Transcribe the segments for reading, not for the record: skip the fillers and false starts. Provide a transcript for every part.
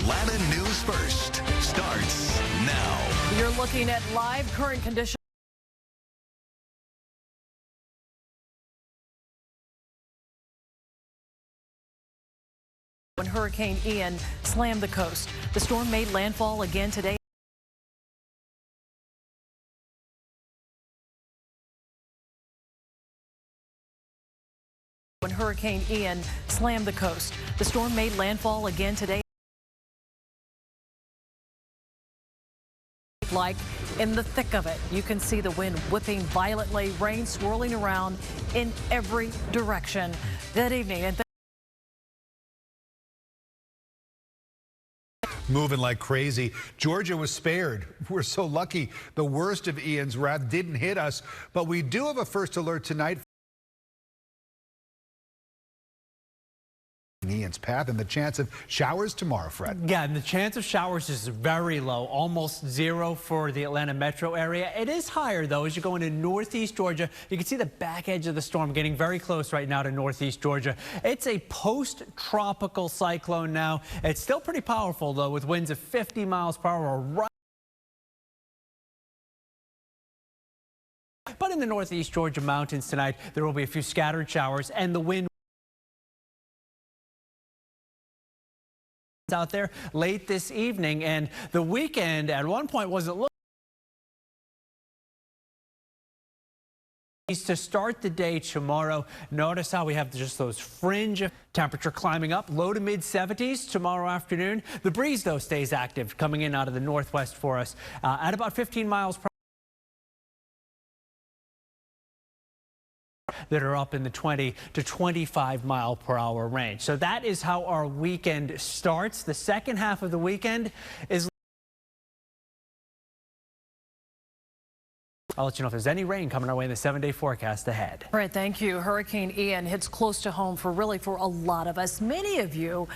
Atlanta News First starts now. You're looking at live current conditions. When Hurricane Ian slammed the coast, the storm made landfall again today. When Hurricane Ian slammed the coast, the storm made landfall again today. Like in the thick of it, you can see the wind whipping violently, rain swirling around in every direction. Good evening. And moving like crazy. Georgia was spared. We're so lucky the worst of Ian's wrath didn't hit us, but we do have a first alert tonight. Ian's path and the chance of showers tomorrow, Fred. Yeah, and the chance of showers is very low, almost zero for the Atlanta metro area. It is higher, though, as you go into northeast Georgia. You can see the back edge of the storm getting very close right now to northeast Georgia. It's a post-tropical cyclone now. It's still pretty powerful, though, with winds of 50 miles per hour. But in the northeast Georgia mountains tonight, there will be a few scattered showers, and the wind out there late this evening, and the weekend at one point wasn't looking to start the day tomorrow. Notice how we have just those fringe temperature climbing up, low to mid 70s tomorrow afternoon. The breeze, though, stays active coming in out of the northwest for us at about 15 miles per hour. That are up in the 20 to 25 mile per hour range. So that is how our weekend starts. The second half of the weekend is. I'll let you know if there's any rain coming our way in the 7-day forecast ahead. all right, thank you. Hurricane Ian hits close to home for a lot of us. Many of you.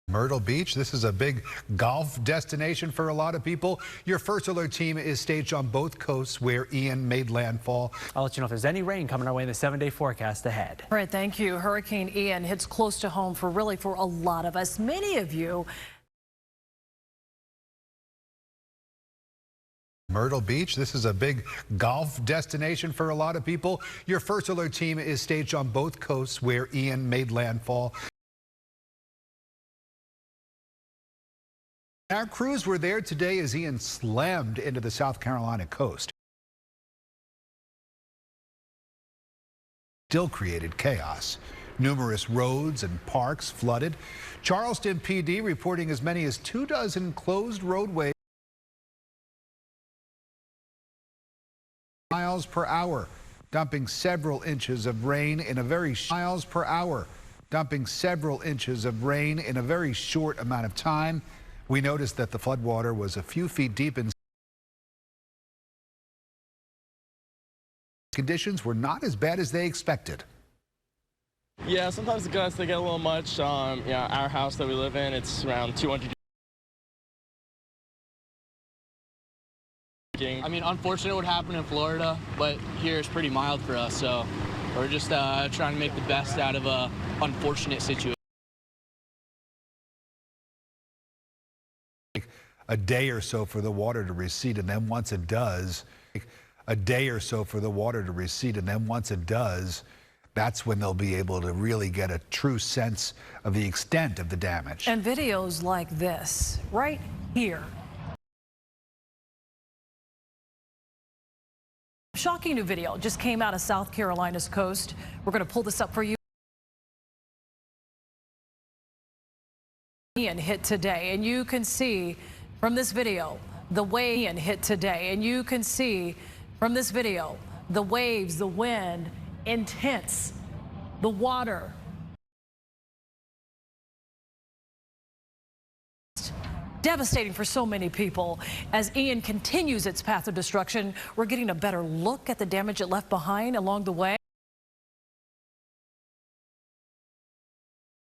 Myrtle Beach, this is a big golf destination for a lot of people. Your first alert team is staged on both coasts where Ian made landfall. I'll let you know if there's any rain coming our way in the 7-day forecast ahead. all right, thank you. Hurricane Ian hits close to home for a lot of us. Many of you. Myrtle Beach, this is a big golf destination for a lot of people. Your first alert team is staged on both coasts where Ian made landfall. Our crews were there today as Ian slammed into the South Carolina coast. Still created chaos. Numerous roads and parks flooded. Charleston PD reporting as many as 24 closed roadways. Miles per hour, dumping several inches of rain in a very miles per hour, dumping several inches of rain in a very short amount of time. We noticed that the floodwater was a few feet deep in. Conditions were not as bad as they expected. Yeah, sometimes the gusts, they get a little much. Our house that we live in, it's around 200. I mean, unfortunate what happened in Florida, but here it's pretty mild for us, so we're just trying to make the best out of a unfortunate situation. A day or so for the water to recede, and then once it does, that's when they'll be able to really get a true sense of the extent of the damage. And videos like this right here. Shocking new video just came out of South Carolina's coast. We're going to pull this up for you. Ian hit today, and you can see from this video the way Ian hit today, and you can see from this video the waves, the wind, intense, the water. Devastating for so many people. As Ian continues its path of destruction, we're getting a better look at the damage it left behind along the way.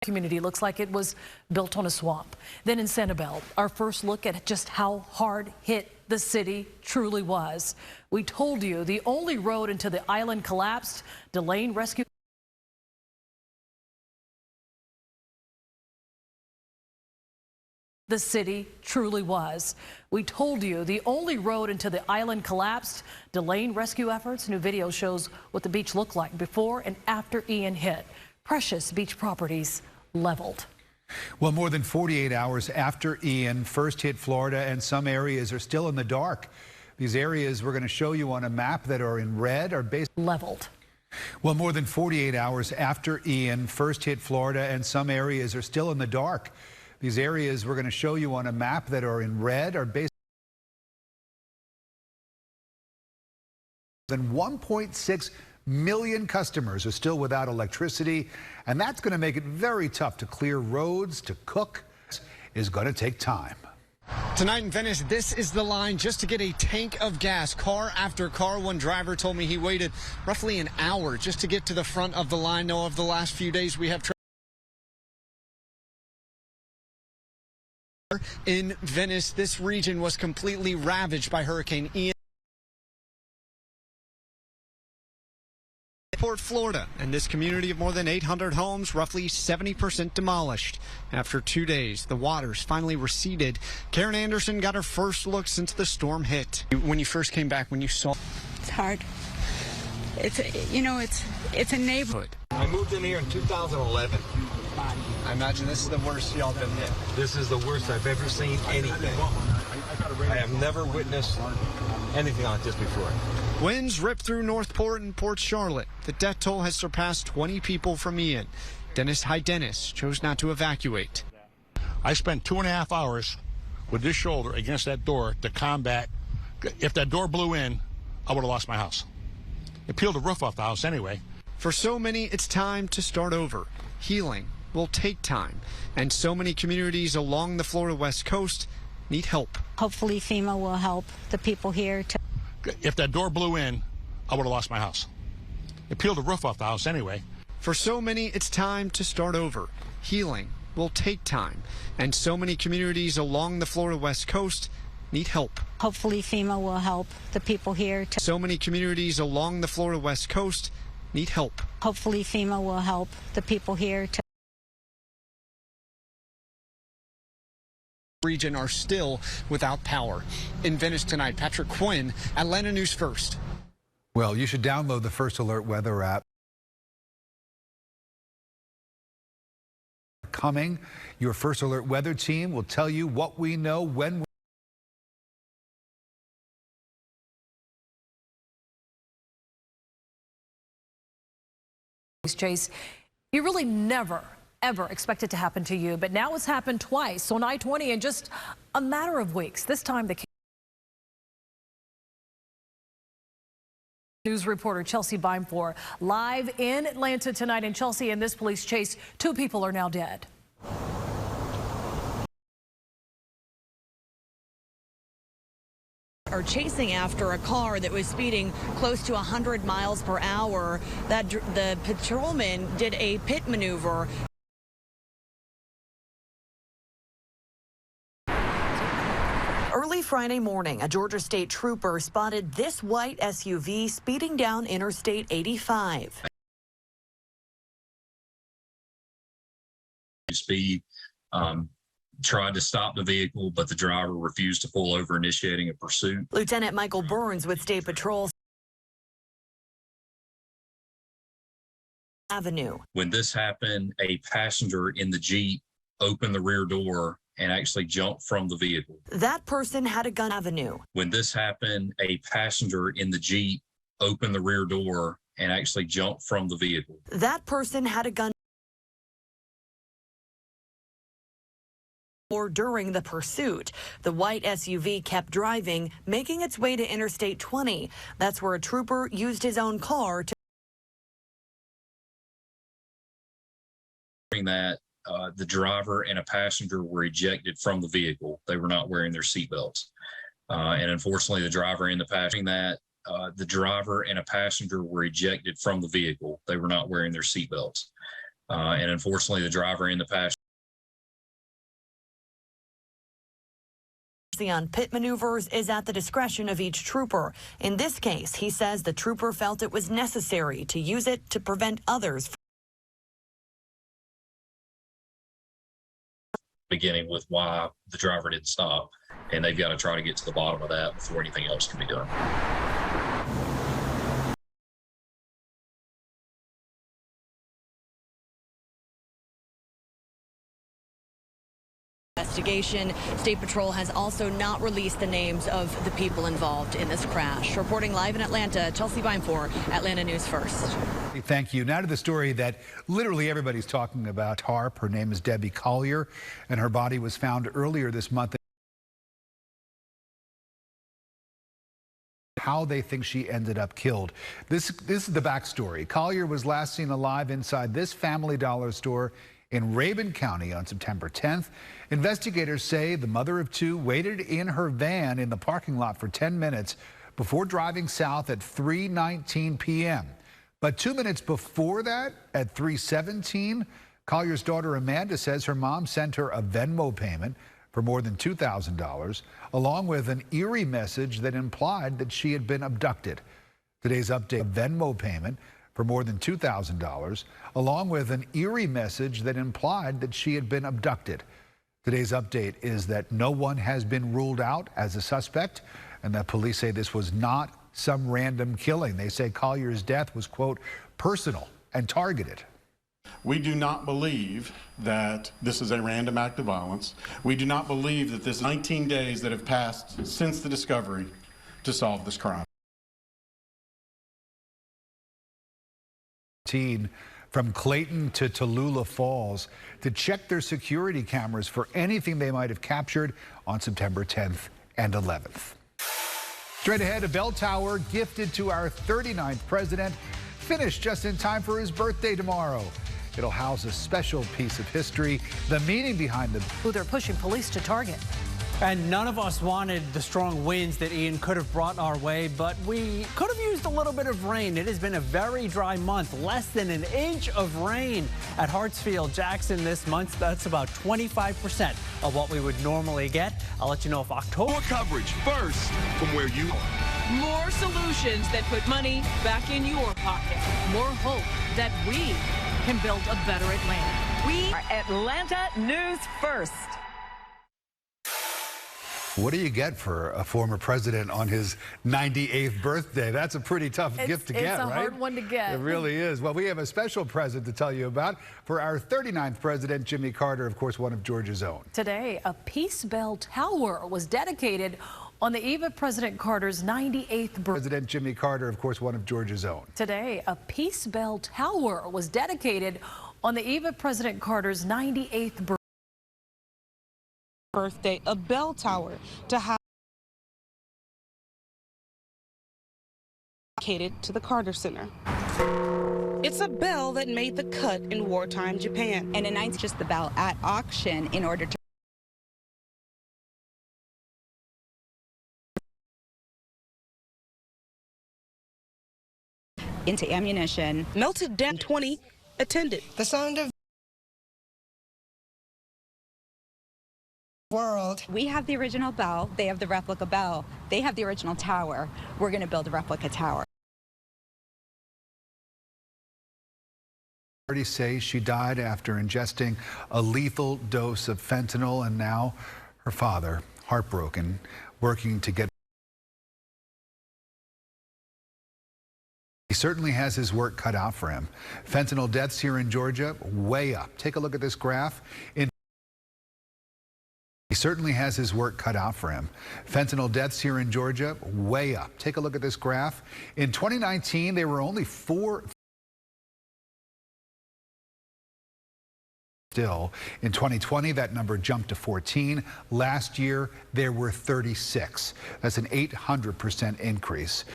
Community looks like it was built on a swamp. Then in Sanibel, our first look at just how hard hit the city truly was. We told you the only road into the island collapsed, delaying rescue. the city truly was. We told you the only road into the island collapsed, delaying rescue efforts. New video shows what the beach looked like before and after Ian hit. Precious beach properties leveled. Well, more than 48 hours after Ian first hit Florida, and some areas are still in the dark. These areas we're going to show you on a map that are in red are basically leveled. Well, more than 48 hours after Ian first hit Florida, and some areas are still in the dark. These areas we're going to show you on a map that are in red are basically than 1.6 million customers are still without electricity, and that's going to make it very tough to clear roads, to cook. Is going to take time. Tonight in Venice, this is the line just to get a tank of gas. Car after car. One driver told me he waited roughly an hour just to get to the front of the line. Now, of the last few days, we have in Venice. This region was completely ravaged by Hurricane Ian. Port Florida, and this community of more than 800 homes, roughly 70% demolished. After 2 days, the waters finally receded. Karen Anderson got her first look since the storm hit. When you first came back, when you saw... It's hard. It's a neighborhood. I moved in here in 2011. I imagine this is the worst y'all been hit. This is the worst I've ever seen anything. I have never witnessed anything like this before. Winds ripped through Northport and Port Charlotte. The death toll has surpassed 20 people from Ian. Dennis Dennis chose not to evacuate. I spent 2.5 hours with this shoulder against that door to combat. If that door blew in, I would have lost my house. It peeled the roof off the house anyway. For so many, it's time to start over. Healing will take time, and so many communities along the Florida West Coast need help. Hopefully FEMA will help the people here. If that door blew in, I would have lost my house. It peeled the roof off the house anyway. For so many, it's time to start over. Healing will take time, and so many communities along the Florida West Coast need help. Hopefully FEMA will help the people here. So many communities along the Florida West Coast need help. Hopefully FEMA will help the people here. Region are still without power. In Venice tonight, Patrick Quinn, Atlanta News First. Well, you should download the First Alert weather app. Coming, your First Alert weather team will tell you what we know when Chase, you really never ever expect it to happen to you, but now it's happened twice on I-20 in just a matter of weeks. This time the news reporter Chelsea Beimfor live in Atlanta tonight. And Chelsea, in this police chase, 2 people are now dead. Are chasing after a car that was speeding close to 100 miles per hour. The patrolman did a pit maneuver. Early Friday morning, a Georgia State trooper spotted this white SUV speeding down Interstate 85. Speed, tried to stop the vehicle, but the driver refused to pull over, initiating a pursuit. Lieutenant Michael Burns with State Patrol Avenue. When this happened, a passenger in the Jeep opened the rear door and actually jumped from the vehicle. That person had a gun. Avenue. When this happened, a passenger in the Jeep opened the rear door and actually jumped from the vehicle. That person had a gun. Or during the pursuit, the white SUV kept driving, making its way to Interstate 20. That's where a trooper used his own car to. During that, the driver and a passenger were ejected from the vehicle. They were not wearing their seatbelts. And unfortunately, the driver and the passenger were ejected from the vehicle. They were not wearing their seatbelts. And unfortunately, the driver and the passenger on pit maneuvers is at the discretion of each trooper. In this case, he says the trooper felt it was necessary to use it to prevent others. beginning with why the driver didn't stop, and they've got to try to get to the bottom of that before anything else can be done. Investigation. State Patrol has also not released the names of the people involved in this crash. Reporting live in Atlanta, Chelsea Vine for Atlanta News First. Thank you. Now to the story that literally everybody's talking about. Harp. Her name is Debbie Collier, and her body was found earlier this month. How they think she ended up killed. This is the backstory. Collier was last seen alive inside this Family Dollar store in Rabun County on September 10th. Investigators say the mother of two waited in her van in the parking lot for 10 minutes before driving south at 3:19 p.m. But 2 minutes before that, at 3:17, Collier's daughter Amanda says her mom sent her a Venmo payment for more than $2,000, along with an eerie message that implied that she had been abducted. Today's update, a Venmo payment for more than $2,000, along with an eerie message that implied that she had been abducted. Today's update is that no one has been ruled out as a suspect, and that police say this was not some random killing. They say Collier's death was, quote, personal and targeted. We do not believe that this is a random act of violence. We do not believe that this 19 days that have passed since the discovery to solve this crime. From Clayton to Tallulah Falls to check their security cameras for anything they might have captured on September 10th and 11th. Straight ahead, a bell tower gifted to our 39th president, finished just in time for his birthday tomorrow. It'll house a special piece of history, the meaning behind who they're pushing police to target. And none of us wanted the strong winds that Ian could have brought our way, but we could have used a little bit of rain. It has been a very dry month, less than an inch of rain at Hartsfield Jackson this month. That's about 25% of what we would normally get. I'll let you know if October. More coverage first from where you are. More solutions that put money back in your pocket. More hope that we can build a better Atlanta. We are Atlanta News First. What do you get for a former president on his 98th birthday? That's a pretty tough gift to get, right? It's a hard one to get. It really is. Well, we have a special present to tell you about for our 39th president, Jimmy Carter, of course, one of Georgia's own. Today, a Peace Bell Tower was dedicated on the eve of President Carter's 98th birthday. President Jimmy Carter, of course, one of Georgia's own. Today, a Peace Bell Tower was dedicated on the eve of President Carter's 98th birthday, a bell tower to have dedicated to the Carter Center. It's a bell that made the cut in wartime Japan. And announced just the bell at auction in order to into ammunition. Melted down 20 attended. The sound of world. We have the original bell, they have the replica bell, they have the original tower. We're going to build a replica tower. Authorities say she died after ingesting a lethal dose of fentanyl, and now her father, heartbroken, working to get. He certainly has his work cut out for him. Fentanyl deaths here in Georgia, way up. Take a look at this graph. He certainly has his work cut out for him. Fentanyl deaths here in Georgia, way up. Take a look at this graph. In 2019, there were only 4. Still, in 2020, that number jumped to 14. Last year, there were 36. That's an 800% increase.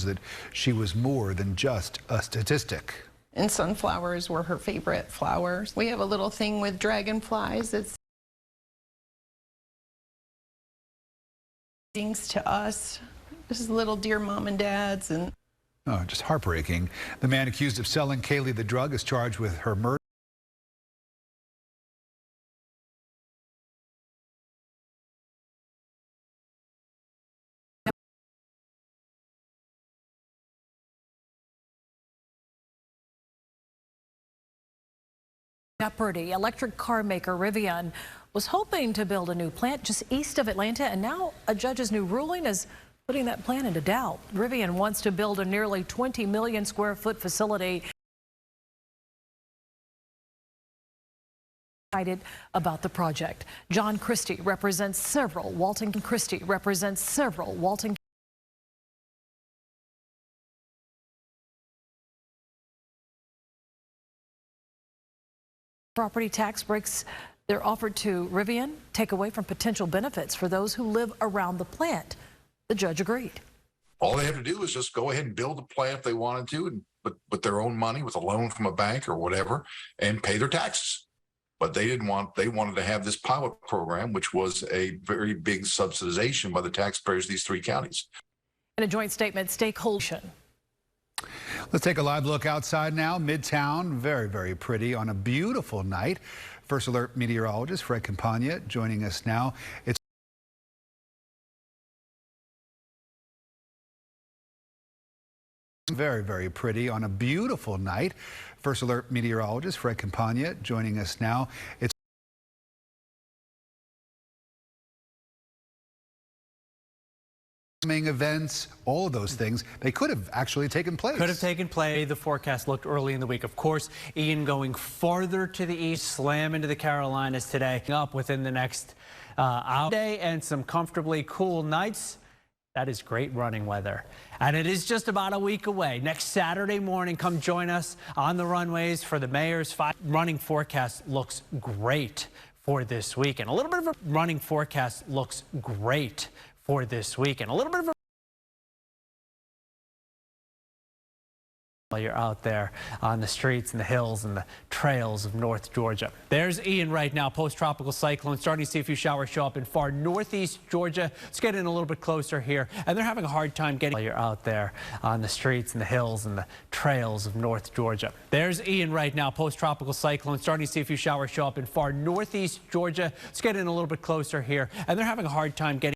That she was more than just a statistic. And sunflowers were her favorite flowers. We have a little thing with dragonflies. It's things to us. This is little dear mom and dads. And oh, just heartbreaking. The man accused of selling Kaylee the drug is charged with her murder. Jeopardy. Electric car maker Rivian was hoping to build a new plant just east of Atlanta, and now a judge's new ruling is putting that plan into doubt. Rivian wants to build a nearly 20 million square foot facility. Excited about the project. John Christie represents several Walton property tax breaks they're offered to Rivian take away from potential benefits for those who live around the plant. The judge agreed. All they have to do is just go ahead and build a plant if they wanted to, and with their own money, with a loan from a bank or whatever, and pay their taxes. But they wanted to have this pilot program, which was a very big subsidization by the taxpayers of these three counties. In a joint statement, stakeholders. Let's take a live look outside now. Midtown, very, very pretty on a beautiful night. First Alert meteorologist Fred Campagna joining us now. It's very, very pretty on a beautiful night. First Alert meteorologist Fred Campagna joining us now. It's events, all of those things, they could have actually taken place. Could have taken place. The forecast looked early in the week. Of course, Ian going farther to the east, slam into the Carolinas today, up within the next hour and some comfortably cool nights. That is great running weather. And it is just about a week away. Next Saturday morning, come join us on the runways for the mayor's running forecast looks great for this week. And a little bit of a running forecast looks great for this week. And a little bit of a while you're out there on the streets and the hills and the trails of North Georgia. There's Ian right now, post-tropical cyclone, starting to see a few showers show up in far northeast Georgia. Let's get in a little bit closer here. And they're having a hard time getting while you're out there on the streets and the hills and the trails of North Georgia. There's Ian right now, post-tropical cyclone, starting to see a few showers show up in far northeast Georgia. Let's get in a little bit closer here. And they're having a hard time getting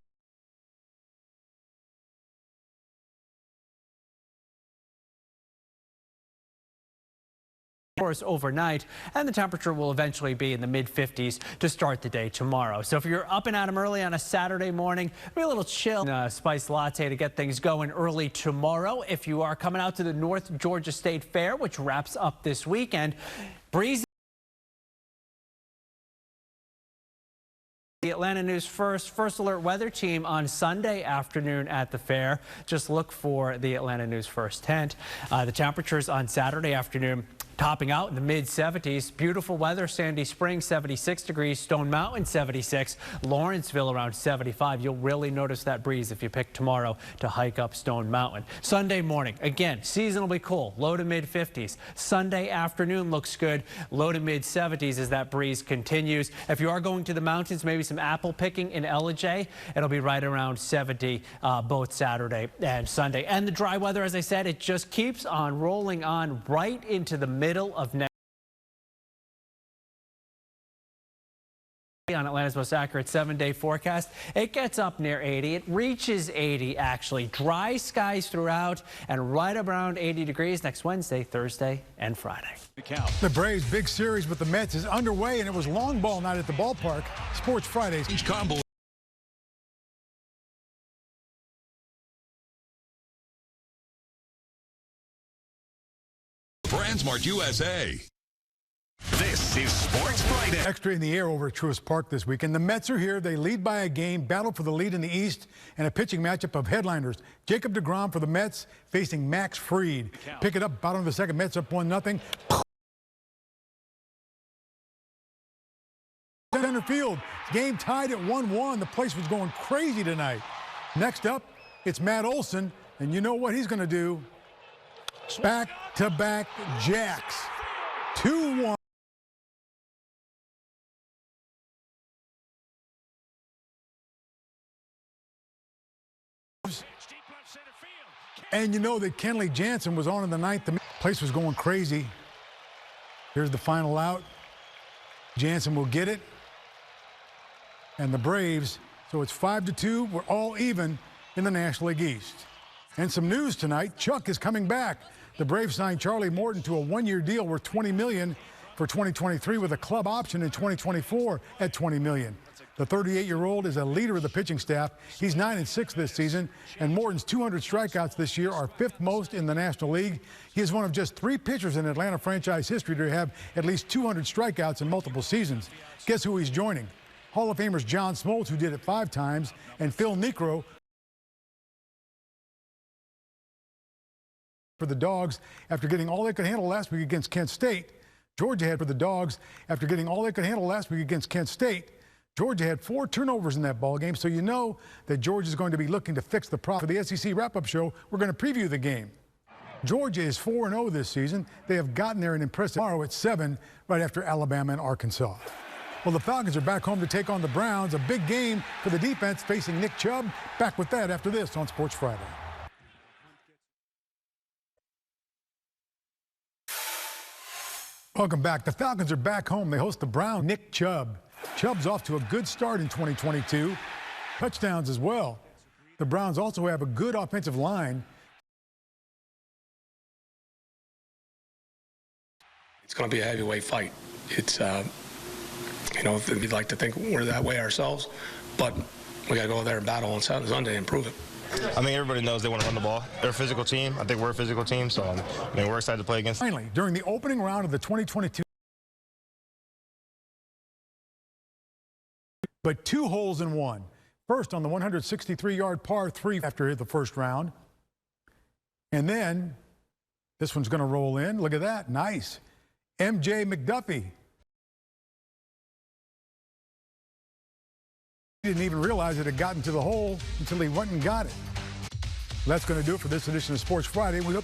overnight, and the temperature will eventually be in the mid-50s to start the day tomorrow. So if you're up and at 'em early on a Saturday morning, be a little chill, spice latte to get things going early tomorrow. If you are coming out to the North Georgia State Fair, which wraps up this weekend, breezy. The Atlanta News First Alert weather team on Sunday afternoon at the fair. Just look for the Atlanta News First tent. The temperatures on Saturday afternoon topping out in the mid-70s. Beautiful weather. Sandy Springs 76 degrees, Stone Mountain 76, Lawrenceville around 75. You'll really notice that breeze if you pick tomorrow to hike up Stone Mountain. Sunday morning, again, seasonably cool, low to mid-50s. Sunday afternoon looks good, low to mid-70s as that breeze continues. If you are going to the mountains, maybe some apple picking in Ellijay, it'll be right around 70 both Saturday and Sunday. And the dry weather, as I said, it just keeps on rolling on right into the middle of next on Atlanta's most accurate 7-day forecast. It gets up near 80. It reaches 80 actually. Dry skies throughout and right around 80 degrees next Wednesday, Thursday, and Friday. The Braves' big series with the Mets is underway, and it was long ball night at the ballpark. Sports Fridays. Each combo. Brandsmart USA. This is Sports Friday. Extra in the air over at Truist Park this weekend. The Mets are here. They lead by a game, battle for the lead in the East, and a pitching matchup of headliners. Jacob deGrom for the Mets facing Max Fried. Pick it up, bottom of the second. Mets up 1-0. Center field. Game tied at 1-1. The place was going crazy tonight. Next up, it's Matt Olson, and you know what he's going to do. Back-to-back jacks. 2-1. And you know that Kenley Jansen was on in the ninth. The place was going crazy. Here's the final out. Jansen will get it. And the Braves, so it's 5-2. We're all even in the National League East. And some news tonight, Chuck is coming back. The Braves signed Charlie Morton to a one-year deal worth $20 million. for 2023 with a club option in 2024 at $20 million. The 38-year-old is a leader of the pitching staff. He's 9-6 this season, and Morton's 200 strikeouts this year are 5th most in the National League. He is one of just 3 pitchers in Atlanta franchise history to have at least 200 strikeouts in multiple seasons. Guess who he's joining? Hall of Famers John Smoltz, who did it 5 times, and Phil Niekro for the Dogs after getting all they could handle last week against Kent State. Georgia had for the Dogs after getting all they could handle last week against Kent State. Georgia had 4 turnovers in that ball game, so you know that Georgia is going to be looking to fix the problem. For the SEC wrap-up show, we're going to preview the game. Georgia is 4-0 this season. They have gotten there an impressive tomorrow at 7, right after Alabama and Arkansas. Well, the Falcons are back home to take on the Browns. A big game for the defense facing Nick Chubb. Back with that after this on Sports Friday. Welcome back. The Falcons are back home. They host the Browns. Nick Chubb. Chubb's off to a good start in 2022. Touchdowns as well. The Browns also have a good offensive line. It's going to be a heavyweight fight. It's, you know, we'd like to think we're that way ourselves, but we got to go there and battle on Sunday and prove it. I mean, everybody knows they want to run the ball. They're a physical team. I think we're a physical team, so I mean, we're excited to play against them. Finally, during the opening round of the 2022, but 2 holes in 1. First on the 163-yard par 3 after the first round. And then this one's going to roll in. Look at that. Nice. MJ McDuffie. He didn't even realize it had gotten to the hole until he went and got it. That's going to do it for this edition of Sports Friday. We hope